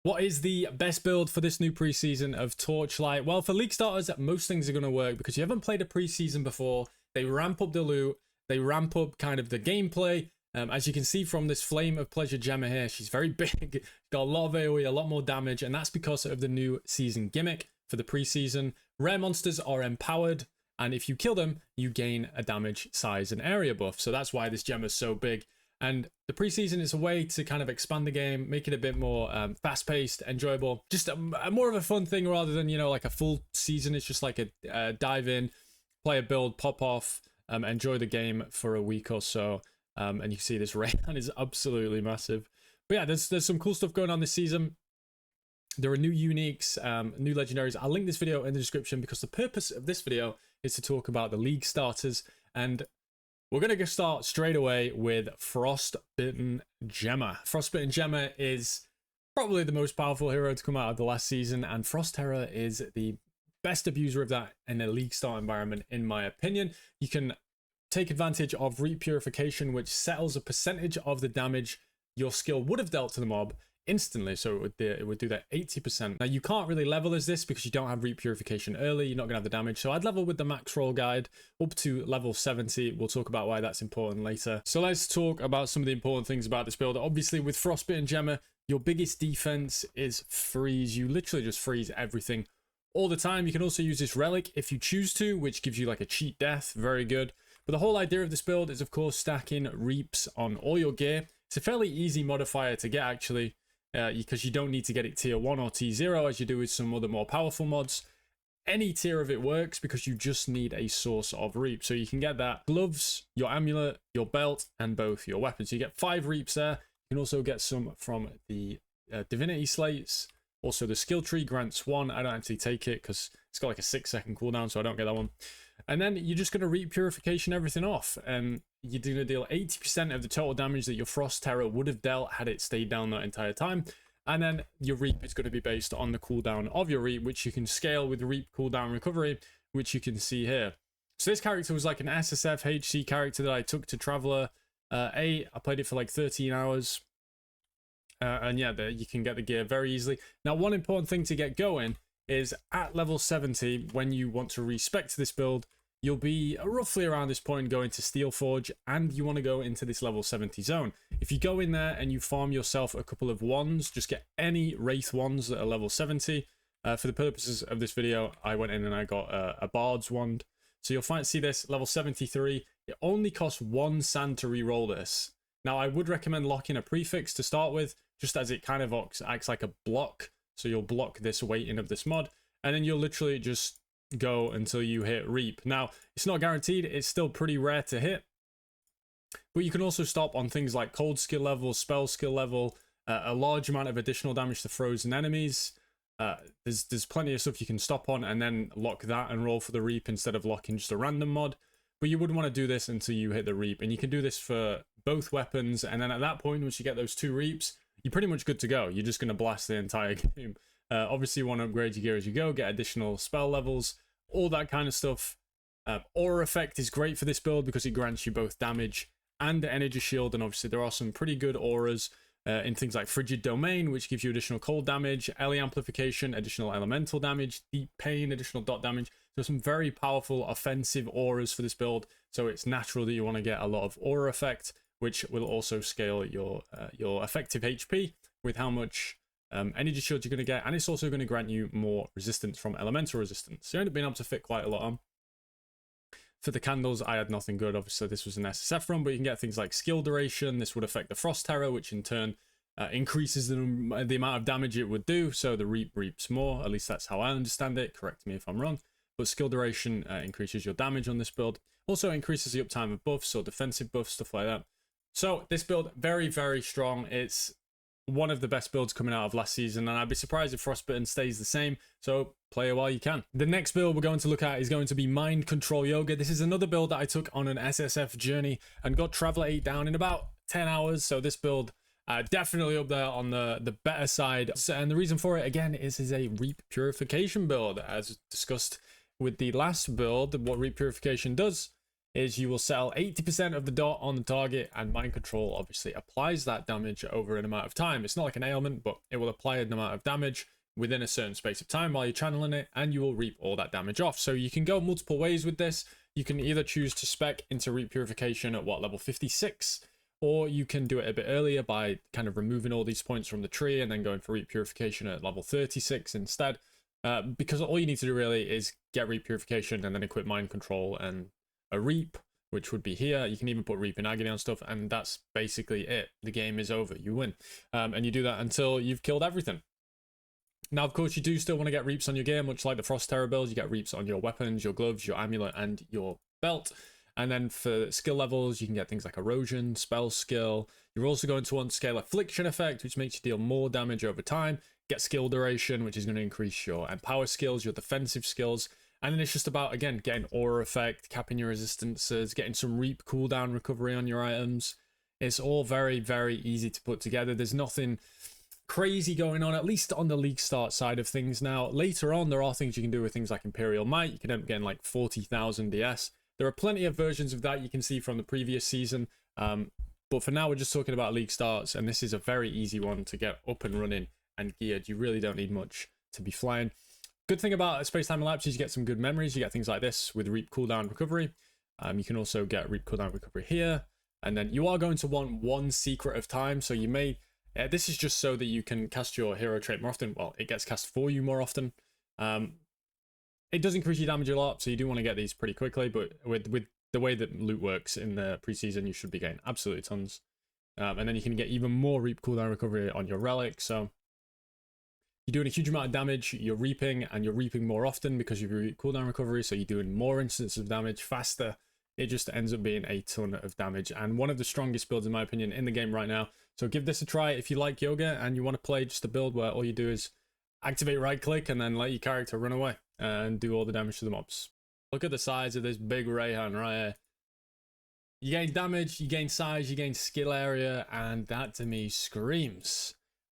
What is the best build for this new preseason of Torchlight? Well, for League starters, most things are going to work because you haven't played a preseason before. They ramp up the loot. They ramp up kind of the gameplay. As you can see from this Flame of Pleasure Gemma here, she's very big. Got a lot of AoE, a lot more damage, and that's because of the new season gimmick for the preseason. Rare monsters are empowered, and if you kill them, you gain a damage, size, and area buff. So that's why this Gemma is so big. And the preseason is a way to kind of expand the game, make it a bit more fast-paced, enjoyable. Just a more of a fun thing rather than, you know, like a full season. It's just like a dive in, play a build, pop off, enjoy the game for a week or so. And you can see this Rayhan is absolutely massive. But yeah, there's some cool stuff going on this season. There are new uniques, new legendaries. I'll link this video in the description because the purpose of this video is to talk about the league starters. And we're going to start straight away with Frostbitten Gemma. Frostbitten Gemma is probably the most powerful hero to come out of the last season, and Frost Terror is the best abuser of that in a league start environment, in my opinion. You can take advantage of Reap Purification, which settles a percentage of the damage your skill would have dealt to the mob instantly, so it would do that 80%. Now you can't really level as this because you don't have Reap Purification early. You're not gonna have the damage, so I'd level with the max roll guide up to level 70. We'll talk about why that's important later. So let's talk about some of the important things about this build. Obviously with Frostbitten Gemma, your biggest defense is freeze. You literally just freeze everything all the time. You can also use this relic if you choose to, which gives you like a cheat death. Very good. But the whole idea of this build is of course stacking reaps on all your gear. It's a fairly easy modifier to get actually, because you don't need to get it tier 1 or tier 0 as you do with some other more powerful mods. Any tier of it works because you just need a source of reap. So you can get that gloves, your amulet, your belt, and both your weapons. So you get 5 reaps there. You can also get some from the divinity slates. Also the skill tree grants 1. I don't actually take it because it's got like a 6-second cooldown, so I don't get that one. And then you're just going to Reap Purification everything off. And you're going to deal 80% of the total damage that your Frost Terror would have dealt had it stayed down that entire time. And then your Reap is going to be based on the cooldown of your Reap, which you can scale with Reap cooldown recovery, which you can see here. So this character was like an SSF HC character that I took to Traveler A. I played it for like 13 hours. And yeah, you can get the gear very easily. Now, one important thing to get going is at level 70, when you want to respec this build, you'll be roughly around this point going to Steelforge, and you want to go into this level 70 zone. If you go in there and you farm yourself a couple of wands, just get any Wraith wands that are level 70. For the purposes of this video, I went in and I got a Bard's wand. So you'll see this, level 73. It only costs 1 sand to re-roll this. Now, I would recommend locking a prefix to start with, just as it kind of acts like a block. So you'll block this weighting of this mod, and then you'll literally just go until you hit Reap. Now, it's not guaranteed. It's still pretty rare to hit. But you can also stop on things like cold skill level, spell skill level, a large amount of additional damage to frozen enemies. There's plenty of stuff you can stop on and then lock that and roll for the Reap instead of locking just a random mod. But you wouldn't want to do this until you hit the Reap. And you can do this for both weapons. And then at that point, once you get those 2 Reaps, you're pretty much good to go. You're just going to blast the entire game. Obviously, you want to upgrade your gear as you go, get additional spell levels, all that kind of stuff. Aura effect is great for this build because it grants you both damage and the energy shield. And obviously, there are some pretty good auras in things like Frigid Domain, which gives you additional cold damage, Ellie Amplification, additional elemental damage, Deep Pain, additional dot damage. So some very powerful offensive auras for this build. So it's natural that you want to get a lot of aura effect, which will also scale your effective HP with how much energy shield you're going to get, and it's also going to grant you more resistance from elemental resistance. So you end up being able to fit quite a lot on. For the candles, I had nothing good. Obviously, this was an SSF run, but you can get things like skill duration. This would affect the Frost Terror, which in turn increases the amount of damage it would do. So the Reap reaps more. At least that's how I understand it. Correct me if I'm wrong. But skill duration increases your damage on this build. Also increases the uptime of buffs or defensive buffs, stuff like that. So this build, very, very strong. It's one of the best builds coming out of last season, and I'd be surprised if Frostbitten stays the same. So play it while you can. The next build we're going to look at is going to be Mind Control Youga. This is another build that I took on an SSF journey and got Traveler 8 down in about 10 hours. So this build definitely up there on the better side. And the reason for it, again, is a Reap Purification build. As discussed with the last build, what Reap Purification does is you will sell 80% of the dot on the target, and mind control obviously applies that damage over an amount of time. It's not like an ailment, but it will apply an amount of damage within a certain space of time while you're channeling it, and you will reap all that damage off. So you can go multiple ways with this. You can either choose to spec into reap purification at level 56, or you can do it a bit earlier by kind of removing all these points from the tree and then going for reap purification at level 36 instead. Because all you need to do really is get reap purification and then equip mind control and a reap, which would be here. You can even put reap and agony on stuff, and that's basically it. The game is over. You win. And you do that until you've killed everything. Now, of course, you do still want to get reaps on your gear, much like the Frost Terror builds. You get reaps on your weapons, your gloves, your amulet, and your belt. And then for skill levels, you can get things like erosion, spell skill. You're also going to want to scale affliction effect, which makes you deal more damage over time. Get skill duration, which is going to increase your empower skills, your defensive skills. And then it's just about, again, getting aura effect, capping your resistances, getting some reap cooldown recovery on your items. It's all very, very easy to put together. There's nothing crazy going on, at least on the league start side of things. Now, later on, there are things you can do with things like Imperial Might. You can end up getting like 40,000 DS. There are plenty of versions of that you can see from the previous season. But for now, we're just talking about league starts, and this is a very easy one to get up and running and geared. You really don't need much to be flying. Good thing about Space-Time Elapse is you get some good memories. You get things like this with Reap Cooldown Recovery. You can also get Reap Cooldown Recovery here. And then you are going to want one Secret of Time. So you may... this is just so that you can cast your hero trait more often. Well, it gets cast for you more often. It does increase your damage a lot, so you do want to get these pretty quickly. But with the way that loot works in the preseason, you should be getting absolutely tons. And then you can get even more Reap Cooldown Recovery on your relic. So you're doing a huge amount of damage, you're reaping, and you're reaping more often because of your cooldown recovery, so you're doing more instances of damage faster. It just ends up being a ton of damage, and one of the strongest builds, in my opinion, in the game right now. So give this a try if you like Youga and you want to play just a build where all you do is activate right-click and then let your character run away and do all the damage to the mobs. Look at the size of this big Rayhan right here. You gain damage, you gain size, you gain skill area, and that to me screams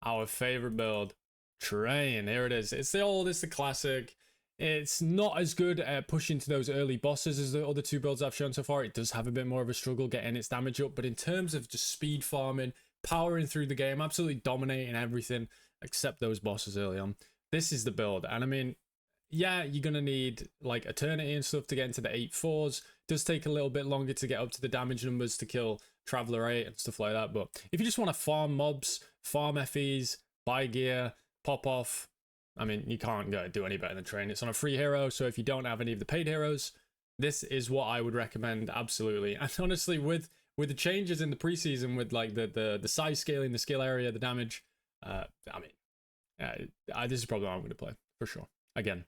our favorite build. Train, here it is. It's the classic. It's not as good at pushing to those early bosses as the other two builds I've shown so far. It does have a bit more of a struggle getting its damage up, but in terms of just speed farming, powering through the game, absolutely dominating everything except those bosses early on, this is the build. And I mean, yeah, you're gonna need like Eternity and stuff to get into the 8-4s. It does take a little bit longer to get up to the damage numbers to kill Traveler 8 and stuff like that, but if you just want to farm mobs, farm FEs, buy gear, pop off, I mean, you can't do any better than Train. It's on a free hero, so if you don't have any of the paid heroes, this is what I would recommend, absolutely. And honestly, with the changes in the preseason, with like the size scaling, the skill area, the damage, this is probably what I'm going to play, for sure, again.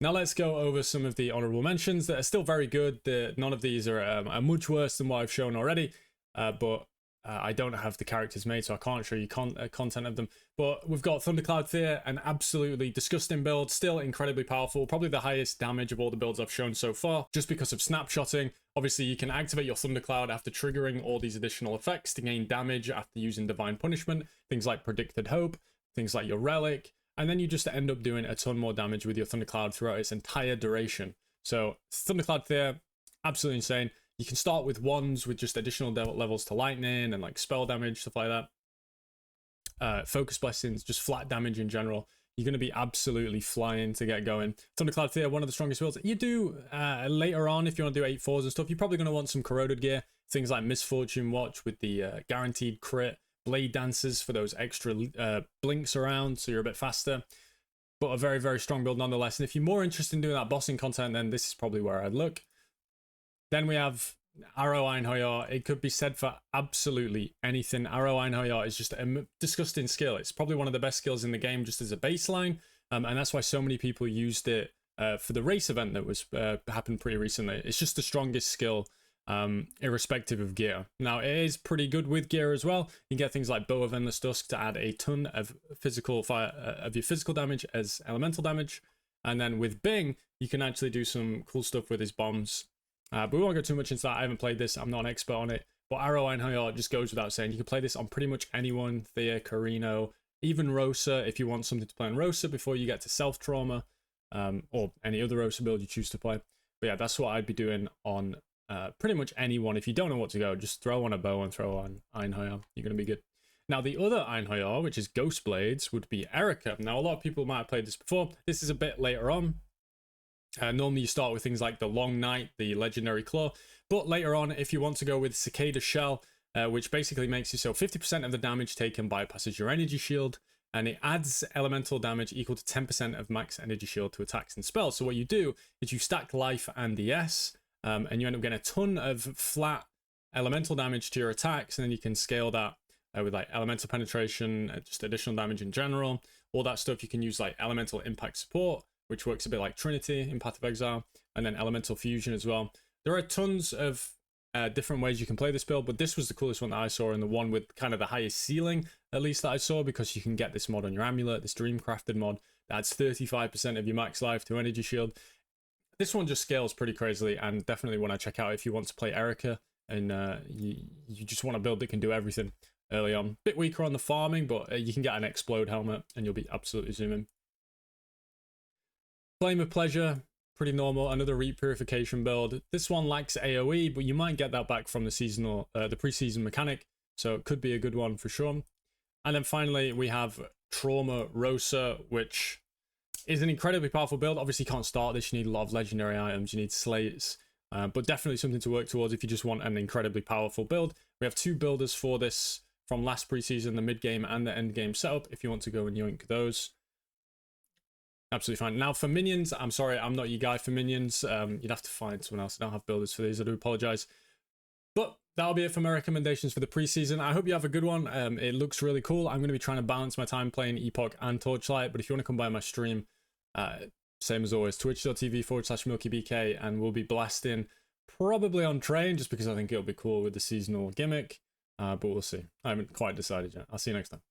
Now let's go over some of the honorable mentions that are still very good. None of these are much worse than what I've shown already, but I don't have the characters made, so I can't show you content of them. But we've got Thundercloud Fear, an absolutely disgusting build, still incredibly powerful, probably the highest damage of all the builds I've shown so far, just because of snapshotting. Obviously, you can activate your Thundercloud after triggering all these additional effects to gain damage after using Divine Punishment, things like Predicted Hope, things like your Relic, and then you just end up doing a ton more damage with your Thundercloud throughout its entire duration. So Thundercloud Fear, absolutely insane. You can start with ones with just additional levels to lightning and like spell damage, stuff like that. Focus blessings, just flat damage in general. You're going to be absolutely flying to get going. Thundercloud Fear, one of the strongest builds. You do later on, if you want to do 8-4s and stuff, you're probably going to want some corroded gear. Things like Misfortune Watch with the guaranteed crit, Blade Dancers for those extra blinks around, so you're a bit faster. But a very, very strong build nonetheless. And if you're more interested in doing that bossing content, then this is probably where I'd look. Then we have Arrow Einhoyer. It could be said for absolutely anything. Arrow Einhoyer is just a disgusting skill. It's probably one of the best skills in the game just as a baseline. And that's why so many people used it for the race event that was happened pretty recently. It's just the strongest skill, irrespective of gear. Now, it is pretty good with gear as well. You get things like Bow of Endless Dusk to add a ton of physical fire, of your physical damage as elemental damage. And then with Bing, you can actually do some cool stuff with his bombs. But we won't go too much into that. I haven't played this. I'm not an expert on it. But Arrow Einhoyer just goes without saying. You can play this on pretty much anyone. Thea, Carino, even Rosa, if you want something to play on Rosa before you get to Self-Trauma, or any other Rosa build you choose to play. But yeah, that's what I'd be doing on pretty much anyone. If you don't know what to go, just throw on a bow and throw on Einheuer. You're going to be good. Now, the other Einheuer, which is Ghost Blades, would be Erica. Now, a lot of people might have played this before. This is a bit later on. Normally, you start with things like the Long Night, the Legendary Claw. But later on, if you want to go with Cicada Shell, which basically makes you so 50% of the damage taken bypasses your energy shield, and it adds elemental damage equal to 10% of max energy shield to attacks and spells. So what you do is you stack life and DS, and you end up getting a ton of flat elemental damage to your attacks, and then you can scale that with like elemental penetration, just additional damage in general. All that stuff you can use like elemental impact support, which works a bit like Trinity in Path of Exile, and then elemental fusion as well. There are tons of different ways you can play this build, but this was the coolest one that I saw, and the one with kind of the highest ceiling, at least that I saw, because you can get this mod on your amulet, this Dreamcrafted mod that adds 35% of your max life to energy shield. This one just scales pretty crazily, and definitely one I check out if you want to play Erica and you just want a build that can do everything early on. Bit weaker on the farming, but you can get an explode helmet and you'll be absolutely zooming. Flame of Pleasure, pretty normal. Another Reap Purification build. This one lacks AoE, but you might get that back from the seasonal, the preseason mechanic, so it could be a good one for sure. And then finally, we have Trauma Rosa, which is an incredibly powerful build. Obviously, you can't start this. You need a lot of legendary items. You need slates, but definitely something to work towards if you just want an incredibly powerful build. We have 2 builders for this from last preseason, the mid-game and the end-game setup, if you want to go and yoink those. Absolutely fine. Now for minions, I'm sorry, I'm not your guy for minions. You'd have to find someone else. I don't have builders for these. I do apologize. But that'll be it for my recommendations for the preseason. I hope you have a good one. It looks really cool. I'm going to be trying to balance my time playing Epoch and Torchlight. But if you want to come by my stream, same as always, twitch.tv/MilkyBK, and we'll be blasting probably on Train, just because I think it'll be cool with the seasonal gimmick. But we'll see. I haven't quite decided yet. I'll see you next time.